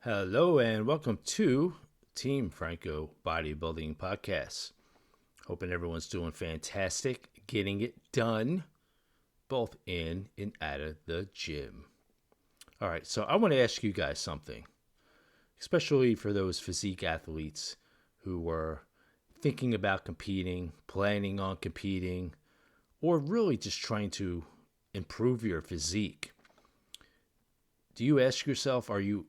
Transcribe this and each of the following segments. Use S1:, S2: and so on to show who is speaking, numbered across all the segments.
S1: Hello and welcome to Team Franco Bodybuilding Podcast. Hoping everyone's doing fantastic, getting it done, both in and out of the gym. All right, so I want to ask you guys something, especially for those physique athletes who were thinking about competing, planning on competing, or really just trying to improve your physique. Do you ask yourself, are you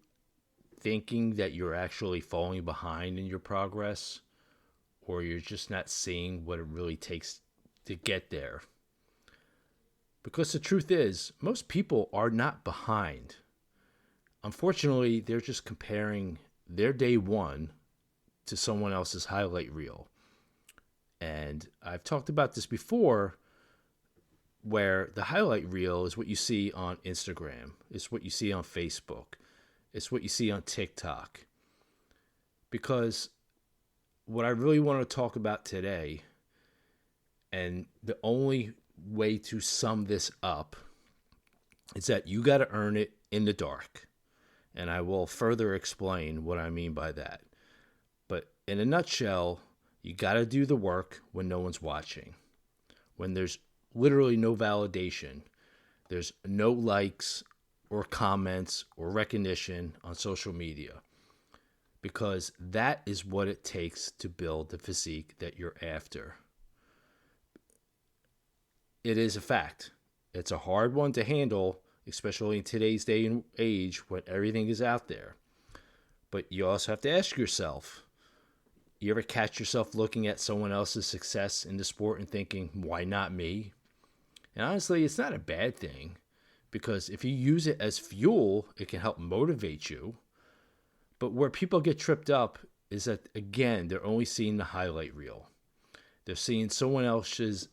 S1: thinking that you're actually falling behind in your progress, or you're just not seeing what it really takes to get there? Because the truth is, most people are not behind. Unfortunately, they're just comparing their day one to someone else's highlight reel. And I've talked about this before, where the highlight reel is what you see on Instagram, it's what you see on Facebook, it's what you see on TikTok. Because what I really want to talk about today, and the only way to sum this up, is that you got to earn it in the dark. And I will further explain what I mean by that. But in a nutshell, you got to do the work when no one's watching, when there's literally no validation, there's no likes or comments or recognition on social media, because that is what it takes to build the physique that you're after. It is a fact. It's a hard one to handle, especially in today's day and age when everything is out there. But you also have to ask yourself, you ever catch yourself looking at someone else's success in the sport and thinking, why not me? And honestly, it's not a bad thing, because if you use it as fuel, it can help motivate you. But where people get tripped up is that, again, they're only seeing the highlight reel. They're seeing someone else's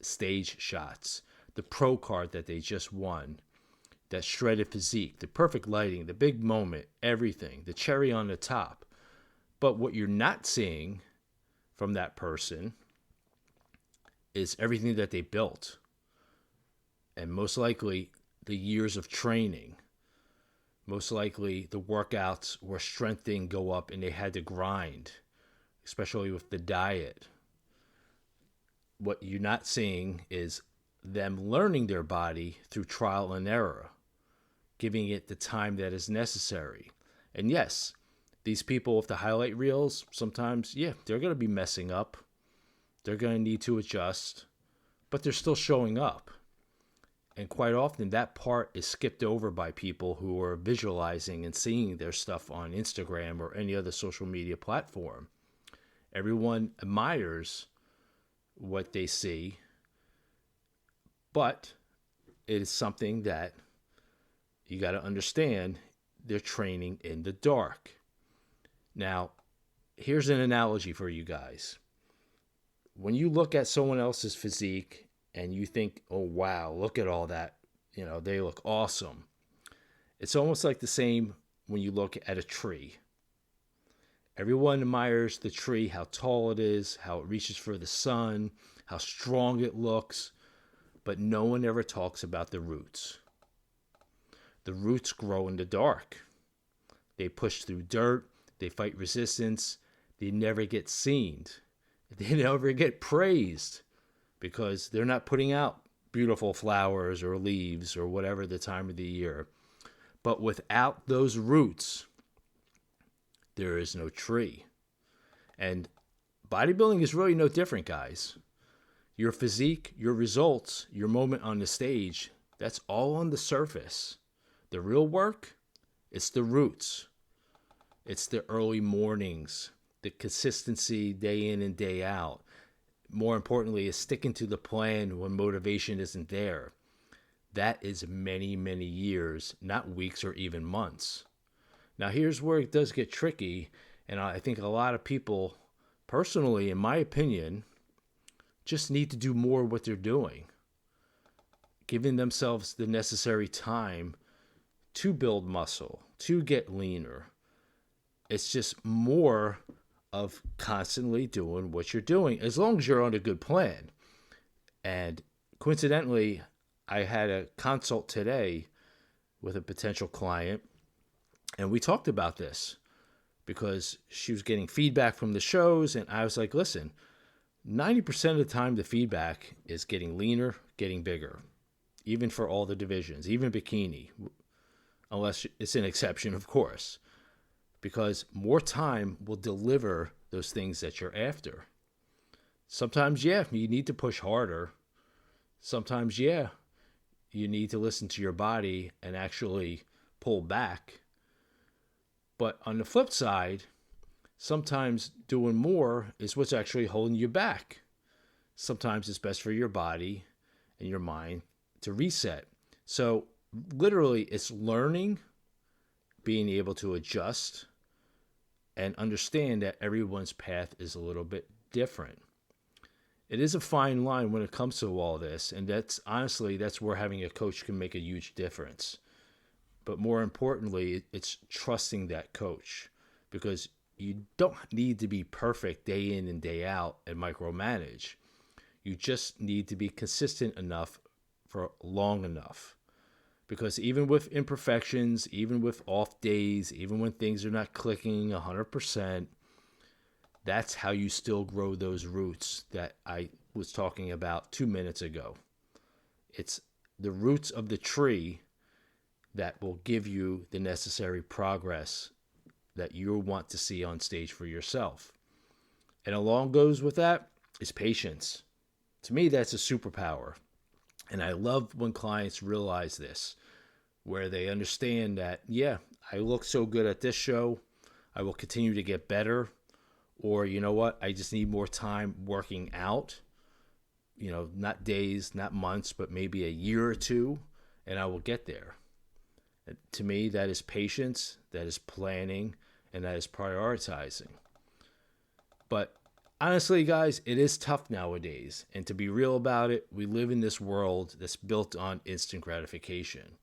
S1: stage shots, the pro card that they just won, that shredded physique, the perfect lighting, the big moment, everything, the cherry on the top. But what you're not seeing from that person is everything that they built, and most likely the years of training. Most likely the workouts where strength didn't go up and they had to grind, especially with the diet. What you're not seeing is them learning their body through trial and error, giving it the time that is necessary. And yes, these people with the highlight reels, sometimes, they're going to be messing up. They're going to need to adjust, but they're still showing up. And quite often that part is skipped over by people who are visualizing and seeing their stuff on Instagram or any other social media platform. Everyone admires what they see, but it is something that you got to understand. They're training in the dark. Now, here's an analogy for you guys. When you look at someone else's physique and you think, oh, wow, look at all that, they look awesome. It's almost like the same when you look at a tree. Everyone admires the tree, how tall it is, how it reaches for the sun, how strong it looks, but no one ever talks about the roots. The roots grow in the dark. They push through dirt, they fight resistance, they never get seen. They never get praised because they're not putting out beautiful flowers or leaves or whatever the time of the year. But without those roots, there is no tree. And bodybuilding is really no different, guys. Your physique, your results, your moment on the stage, that's all on the surface. The real work, it's the roots. It's the early mornings, the consistency day in and day out. More importantly, is sticking to the plan when motivation isn't there. That is many, many years, not weeks or even months. Now, here's where it does get tricky, and I think a lot of people, personally, in my opinion, just need to do more of what they're doing, giving themselves the necessary time to build muscle, to get leaner. It's just more of constantly doing what you're doing, as long as you're on a good plan. And coincidentally, I had a consult today with a potential client, And we talked about this because she was getting feedback from the shows. And I was like, listen, 90% of the time, the feedback is getting leaner, getting bigger, even for all the divisions, even bikini, unless it's an exception, of course, because more time will deliver those things that you're after. Sometimes, yeah, you need to push harder. Sometimes, yeah, you need to listen to your body and actually pull back. But on the flip side, sometimes doing more is what's actually holding you back. Sometimes it's best for your body and your mind to reset. So literally, it's learning, being able to adjust, and understand that everyone's path is a little bit different. It is a fine line when it comes to all this, and that's where having a coach can make a huge difference. But more importantly, it's trusting that coach, because you don't need to be perfect day in and day out and micromanage. You just need to be consistent enough for long enough. Because even with imperfections, even with off days, even when things are not clicking 100%, that's how you still grow those roots that I was talking about 2 minutes ago. It's the roots of the tree that will give you the necessary progress that you want to see on stage for yourself. And along goes with that is patience. To me, that's a superpower. And I love when clients realize this, where they understand that, yeah, I look so good at this show, I will continue to get better. Or, you know what, I just need more time working out, not days, not months, but maybe a year or two, and I will get there. And to me, that is patience, that is planning, and that is prioritizing. But honestly, guys, it is tough nowadays. And to be real about it, we live in this world that's built on instant gratification.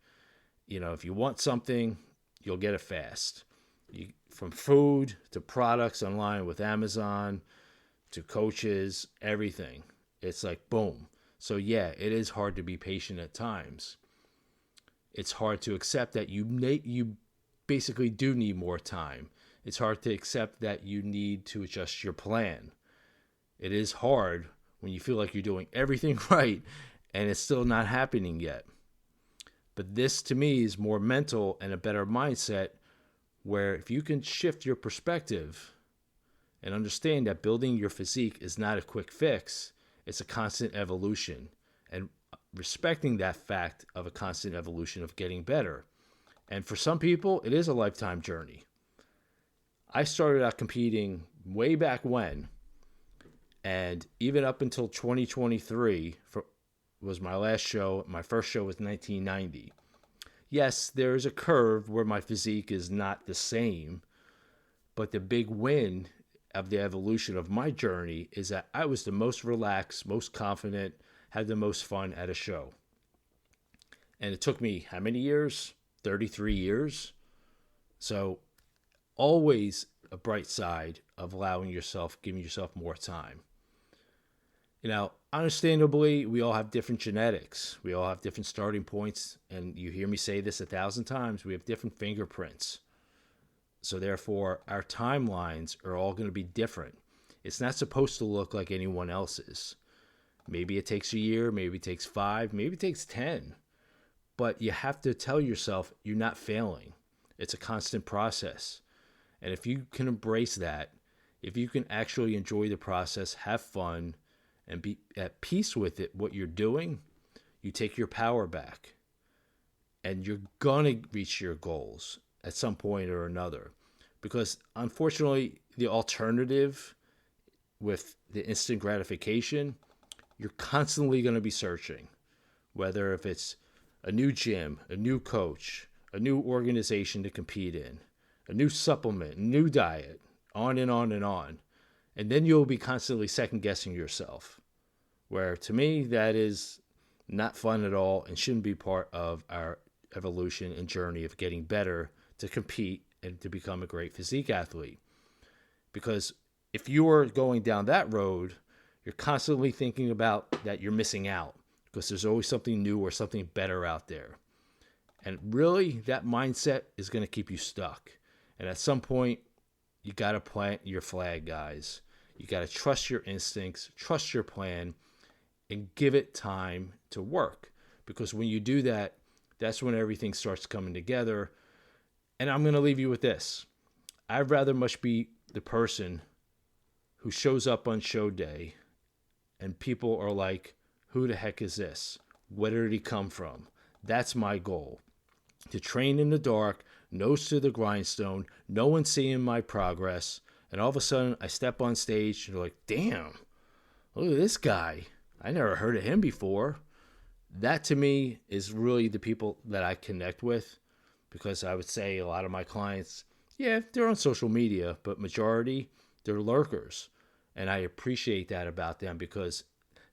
S1: If you want something, you'll get it fast. From food to products online with Amazon to coaches, everything. It's like boom. So yeah, it is hard to be patient at times. It's hard to accept that you basically do need more time. It's hard to accept that you need to adjust your plan. It is hard when you feel like you're doing everything right and it's still not happening yet. But this to me is more mental and a better mindset, where if you can shift your perspective and understand that building your physique is not a quick fix, it's a constant evolution, and respecting that fact of a constant evolution of getting better. And for some people, it is a lifetime journey. I started out competing way back when, and even up until 2023 was my last show. My first show was 1990. Yes, there is a curve where my physique is not the same, but the big win of the evolution of my journey is that I was the most relaxed, most confident, had the most fun at a show. And it took me how many years? 33 years. So always a bright side of giving yourself more time. Understandably, we all have different genetics. We all have different starting points. And you hear me say this 1,000 times. We have different fingerprints. So therefore, our timelines are all going to be different. It's not supposed to look like anyone else's. Maybe it takes a year. Maybe it takes 5. Maybe it takes 10. But you have to tell yourself you're not failing. It's a constant process. And if you can embrace that, if you can actually enjoy the process, have fun, and be at peace with it, what you're doing, you take your power back. And you're going to reach your goals at some point or another. Because unfortunately, the alternative with the instant gratification, you're constantly going to be searching. Whether if it's a new gym, a new coach, a new organization to compete in, a new supplement, new diet, on and on and on. And then you'll be constantly second guessing yourself, where to me, that is not fun at all and shouldn't be part of our evolution and journey of getting better to compete and to become a great physique athlete. Because if you are going down that road, you're constantly thinking about that you're missing out, because there's always something new or something better out there. And really, that mindset is going to keep you stuck. And at some point, you got to plant your flag, guys. You got to trust your instincts, trust your plan, and give it time to work. Because when you do that, that's when everything starts coming together. And I'm going to leave you with this. I'd rather much be the person who shows up on show day and people are like, who the heck is this? Where did he come from? That's my goal. To train in the dark, nose to the grindstone, no one seeing my progress, and all of a sudden I step on stage and they're like, damn, look at this guy. I never heard of him before. That to me is really the people that I connect with, because I would say a lot of my clients, yeah, they're on social media, but majority, they're lurkers. And I appreciate that about them, because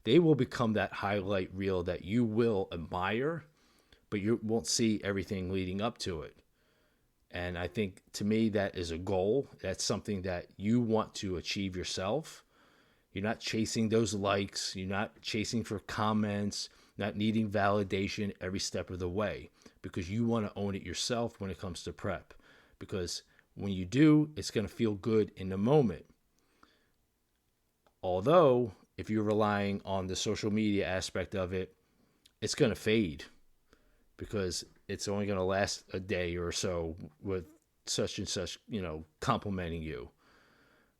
S1: they will become that highlight reel that you will admire, but you won't see everything leading up to it. And I think, to me, that is a goal. That's something that you want to achieve yourself. You're not chasing those likes. You're not chasing for comments, not needing validation every step of the way, because you want to own it yourself when it comes to prep. Because when you do, it's going to feel good in the moment. Although, if you're relying on the social media aspect of it, it's going to fade, because it's only going to last a day or so with such and such, complimenting you.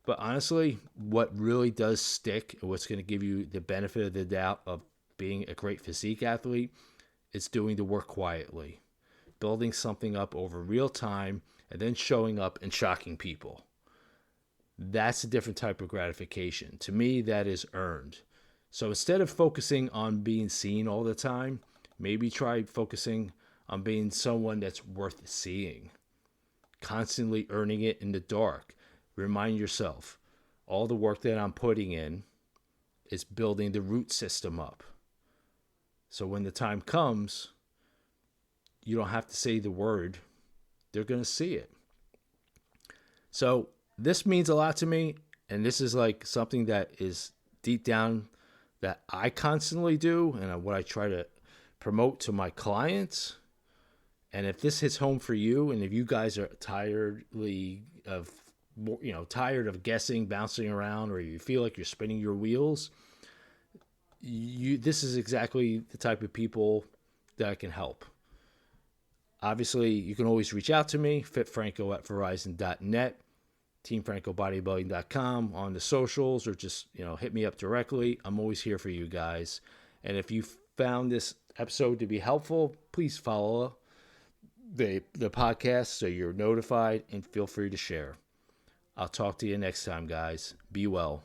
S1: But honestly, what really does stick and what's going to give you the benefit of the doubt of being a great physique athlete is doing the work quietly, building something up over real time, and then showing up and shocking people. That's a different type of gratification. To me, that is earned. So instead of focusing on being seen all the time, maybe try focusing on being someone that's worth seeing, constantly earning it in the dark. Remind yourself, all the work that I'm putting in is building the root system up. So when the time comes, you don't have to say the word. They're going to see it. So this means a lot to me, and this is like something that is deep down that I constantly do, and what I try to promote to my clients. And if this hits home for you, and if you guys are tired of guessing, bouncing around, or you feel like you're spinning your wheels, this is exactly the type of people that I can help. Obviously, you can always reach out to me, fitfranco@verizon.net, teamfrancobodybuilding.com, on the socials, or just hit me up directly. I'm always here for you guys. And if you found this episode to be helpful, please follow the podcast so you're notified, and feel free to share. I'll talk to you next time, guys. Be well.